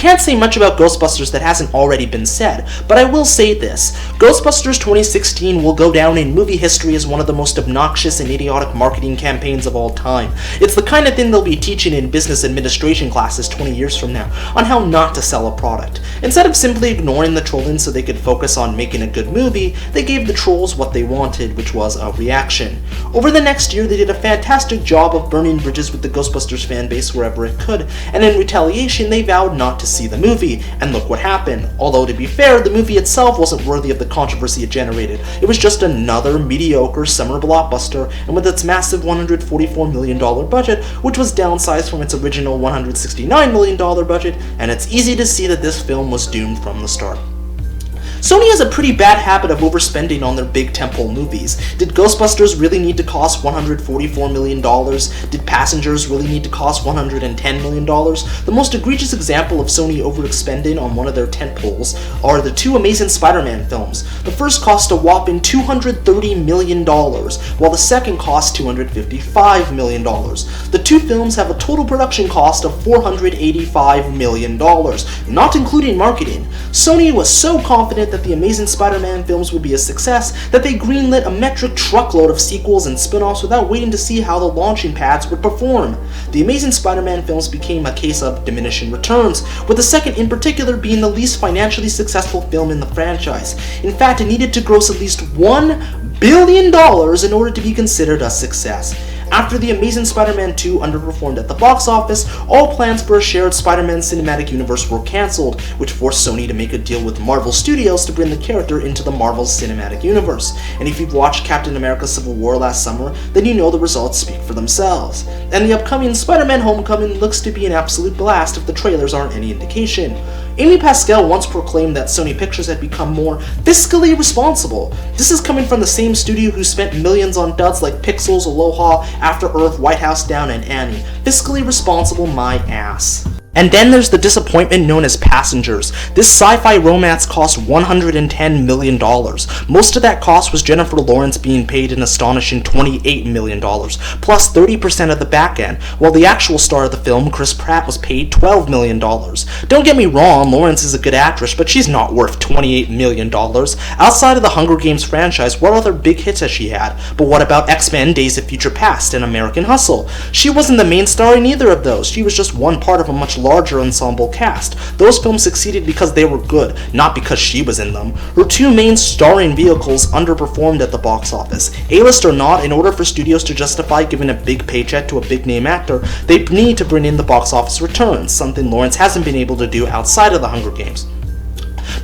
can't say much about Ghostbusters that hasn't already been said, but I will say this. Ghostbusters 2016 will go down in movie history as one of the most obnoxious and idiotic marketing campaigns of all time. It's the kind of thing they'll be teaching in business administration classes 20 years from now, on how not to sell a product. Instead of simply ignoring the trolling so they could focus on making a good movie, they gave the trolls what they wanted, which was a reaction. Over the next year, they did a fantastic job of burning bridges with the Ghostbusters fanbase wherever it could, and in retaliation, they vowed not to see the movie, and look what happened. Although, to be fair, the movie itself wasn't worthy of the controversy it generated. It was just another mediocre summer blockbuster, and with its massive $144 million budget, which was downsized from its original $169 million budget, and it's easy to see that this film was doomed from the start. Sony has a pretty bad habit of overspending on their big tentpole movies. Did Ghostbusters really need to cost $144 million? Did Passengers really need to cost $110 million? The most egregious example of Sony overexpending on one of their tentpoles are the two Amazing Spider-Man films. The first cost a whopping $230 million, while the second cost $255 million. The two films have a total production cost of $485 million, not including marketing. Sony was so confident that the Amazing Spider-Man films would be a success that they greenlit a metric truckload of sequels and spin-offs without waiting to see how the launching pads would perform. The Amazing Spider-Man films became a case of diminishing returns, with the second in particular being the least financially successful film in the franchise. In fact, it needed to gross at least $1 billion in order to be considered a success. After The Amazing Spider-Man 2 underperformed at the box office, all plans for a shared Spider-Man cinematic universe were cancelled, which forced Sony to make a deal with Marvel Studios to bring the character into the Marvel Cinematic Universe. And if you've watched Captain America Civil War last summer, then you know the results speak for themselves. And the upcoming Spider-Man Homecoming looks to be an absolute blast if the trailers aren't any indication. Amy Pascal once proclaimed that Sony Pictures had become more fiscally responsible. This is coming from the same studio who spent millions on duds like Pixels, Aloha, After Earth, White House Down, and Annie. Fiscally responsible my ass. And then there's the disappointment known as Passengers. This sci-fi romance cost $110 million. Most of that cost was Jennifer Lawrence being paid an astonishing $28 million, plus 30% of the back end, while the actual star of the film, Chris Pratt, was paid $12 million. Don't get me wrong, Lawrence is a good actress, but she's not worth $28 million. Outside of the Hunger Games franchise, what other big hits has she had? But what about X-Men, Days of Future Past, and American Hustle? She wasn't the main star in either of those. She was just one part of a much larger ensemble cast. Those films succeeded because they were good, not because she was in them. Her two main starring vehicles underperformed at the box office. A-list or not, in order for studios to justify giving a big paycheck to a big name actor, they need to bring in the box office returns, something Lawrence hasn't been able to do outside of the Hunger Games.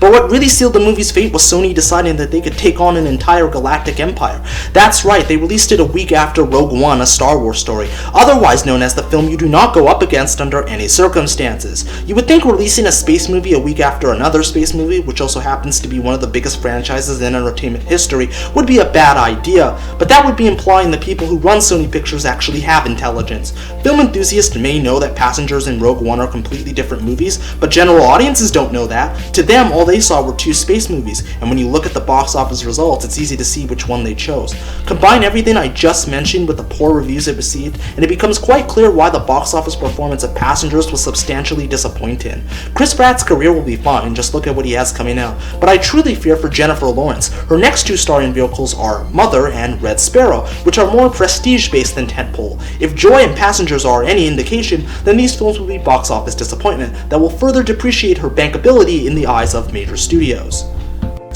But what really sealed the movie's fate was Sony deciding that they could take on an entire galactic empire. That's right, they released it a week after Rogue One, a Star Wars story, otherwise known as the film you do not go up against under any circumstances. You would think releasing a space movie a week after another space movie, which also happens to be one of the biggest franchises in entertainment history, would be a bad idea, but that would be implying the people who run Sony Pictures actually have intelligence. Film enthusiasts may know that Passengers and Rogue One are completely different movies, but general audiences don't know that. To them, all they saw were two space movies, and when you look at the box office results, it's easy to see which one they chose. Combine everything I just mentioned with the poor reviews it received, and it becomes quite clear why the box office performance of Passengers was substantially disappointing. Chris Pratt's career will be fine, just look at what he has coming out, but I truly fear for Jennifer Lawrence. Her next two starring vehicles are Mother and Red Sparrow, which are more prestige-based than tentpole. If Joy and Passengers are any indication, then these films will be box office disappointment that will further depreciate her bankability in the eyes of major studios.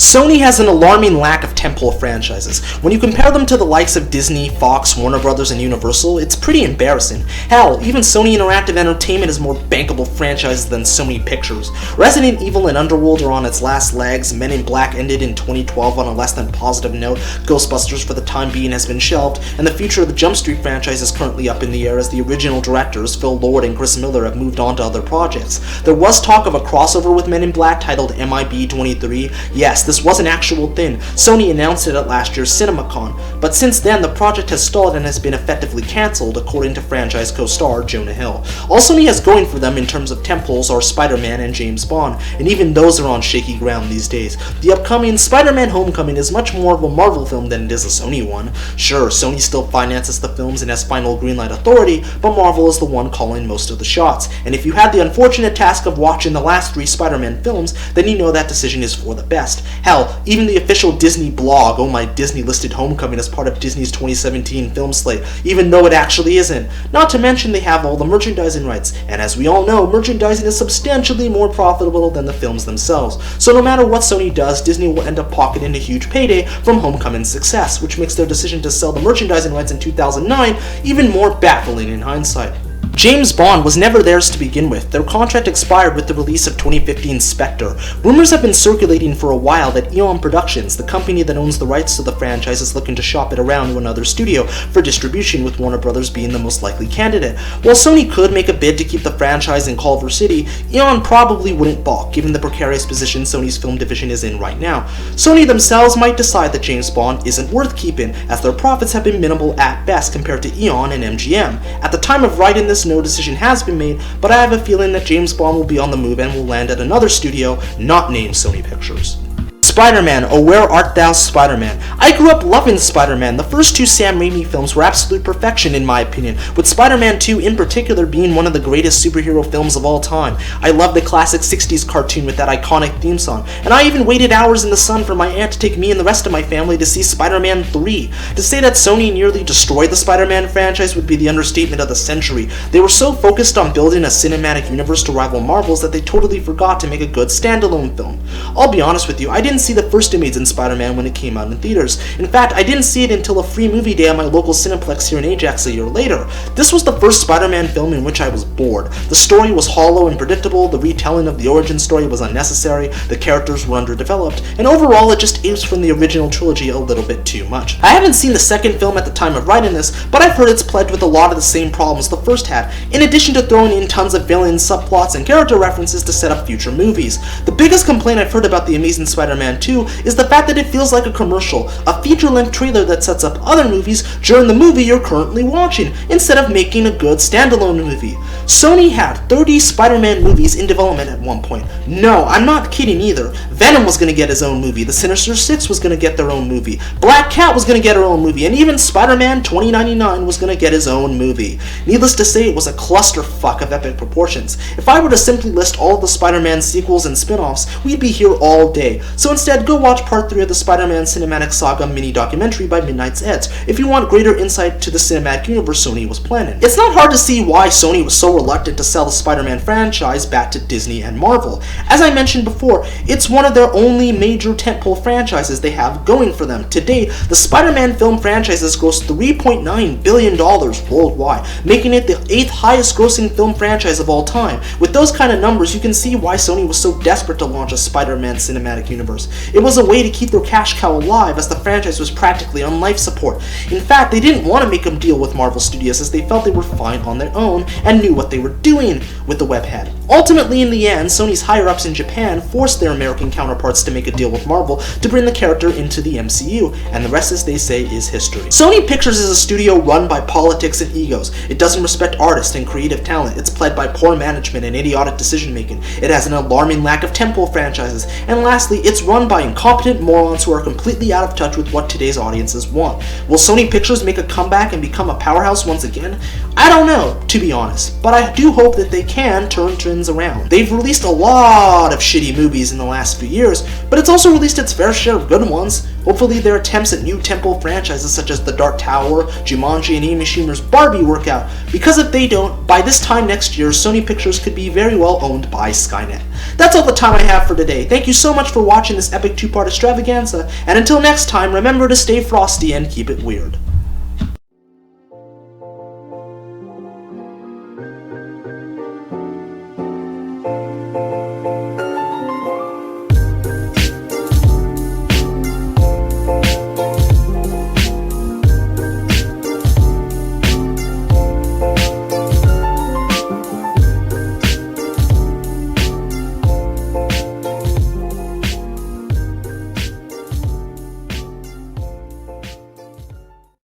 Sony has an alarming lack of tentpole franchises. When you compare them to the likes of Disney, Fox, Warner Bros., and Universal, it's pretty embarrassing. Hell, even Sony Interactive Entertainment has more bankable franchises than Sony Pictures. Resident Evil and Underworld are on its last legs, Men in Black ended in 2012 on a less than positive note, Ghostbusters for the time being has been shelved, and the future of the Jump Street franchise is currently up in the air as the original directors, Phil Lord and Chris Miller, have moved on to other projects. There was talk of a crossover with Men in Black titled MIB 23. Yes, this was an actual thing. Sony announced it at last year's CinemaCon, but since then the project has stalled and has been effectively cancelled, according to franchise co-star Jonah Hill. All Sony has going for them in terms of temples are Spider-Man and James Bond, and even those are on shaky ground these days. The upcoming Spider-Man Homecoming is much more of a Marvel film than it is a Sony one. Sure, Sony still finances the films and has final greenlight authority, but Marvel is the one calling most of the shots, and if you had the unfortunate task of watching the last 3 Spider-Man films, then you know that decision is for the best. Hell, even the official Disney blog, Oh My Disney, listed Homecoming as part of Disney's 2017 film slate, even though it actually isn't. Not to mention they have all the merchandising rights, and as we all know, merchandising is substantially more profitable than the films themselves. So no matter what Sony does, Disney will end up pocketing a huge payday from Homecoming's success, which makes their decision to sell the merchandising rights in 2009 even more baffling in hindsight. James Bond was never theirs to begin with. Their contract expired with the release of 2015's Spectre. Rumors have been circulating for a while that Eon Productions, the company that owns the rights to the franchise, is looking to shop it around to another studio for distribution, with Warner Brothers being the most likely candidate. While Sony could make a bid to keep the franchise in Culver City, Eon probably wouldn't balk, given the precarious position Sony's film division is in right now. Sony themselves might decide that James Bond isn't worth keeping, as their profits have been minimal at best compared to Eon and MGM. At the time of writing this, no decision has been made, but I have a feeling that James Bond will be on the move and will land at another studio not named Sony Pictures. Spider-Man, Oh Where Art Thou, Spider-Man? I grew up loving Spider-Man. The first 2 Sam Raimi films were absolute perfection in my opinion, with Spider-Man 2 in particular being one of the greatest superhero films of all time. I love the classic 60s cartoon with that iconic theme song, and I even waited hours in the sun for my aunt to take me and the rest of my family to see Spider-Man 3. To say that Sony nearly destroyed the Spider-Man franchise would be the understatement of the century. They were so focused on building a cinematic universe to rival Marvel's that they totally forgot to make a good standalone film. I'll be honest with you, I didn't see the first Amazing Spider-Man when it came out in theaters. In fact, I didn't see it until a free movie day at my local Cineplex here in Ajax a year later. This was the first Spider-Man film in which I was bored. The story was hollow and predictable, the retelling of the origin story was unnecessary, the characters were underdeveloped, and overall it just apes from the original trilogy a little bit too much. I haven't seen the second film at the time of writing this, but I've heard it's plagued with a lot of the same problems the first had, in addition to throwing in tons of villain subplots and character references to set up future movies. The biggest complaint I've heard about The Amazing Spider-Man 2 is the fact that it feels like a commercial, a feature-length trailer that sets up other movies during the movie you're currently watching, instead of making a good standalone movie. Sony had 30 Spider-Man movies in development at one point. No, I'm not kidding either. Venom was going to get his own movie, the Sinister Six was going to get their own movie, Black Cat was going to get her own movie, and even Spider-Man 2099 was going to get his own movie. Needless to say, it was a clusterfuck of epic proportions. If I were to simply list all of the Spider-Man sequels and spin-offs, we'd be here all day. So instead, go watch Part 3 of the Spider-Man Cinematic Saga mini-documentary by Midnight's Edge if you want greater insight to the cinematic universe Sony was planning. It's not hard to see why Sony was so reluctant to sell the Spider-Man franchise back to Disney and Marvel. As I mentioned before, it's one of their only major tentpole franchises they have going for them. To date, the Spider-Man film franchise has grossed $3.9 billion worldwide, making it the 8th highest grossing film franchise of all time. With those kind of numbers, you can see why Sony was so desperate to launch a Spider-Man cinematic universe. It was a way to keep their cash cow alive, as the franchise was practically on life support. In fact, they didn't want to make a deal with Marvel Studios, as they felt they were fine on their own and knew what they were doing with the webhead. Ultimately, in the end, Sony's higher-ups in Japan forced their American counterparts to make a deal with Marvel to bring the character into the MCU, and the rest, as they say, is history. Sony Pictures is a studio run by politics and egos. It doesn't respect artists and creative talent. It's plagued by poor management and idiotic decision-making. It has an alarming lack of tentpole franchises. And lastly, it's run by incompetent morons who are completely out of touch with what today's audiences want. Will Sony Pictures make a comeback and become a powerhouse once again? I don't know, to be honest, but I do hope that they can turn trends around. They've released a lot of shitty movies in the last few years, but it's also released its fair share of good ones. Hopefully their attempts at new tentpole franchises such as The Dark Tower, Jumanji, and Amy Schumer's Barbie work out, because if they don't, by this time next year, Sony Pictures could be very well owned by Skynet. That's all the time I have for today. Thank you so much for watching this epic 2-part extravaganza, and until next time, remember to stay frosty and keep it weird.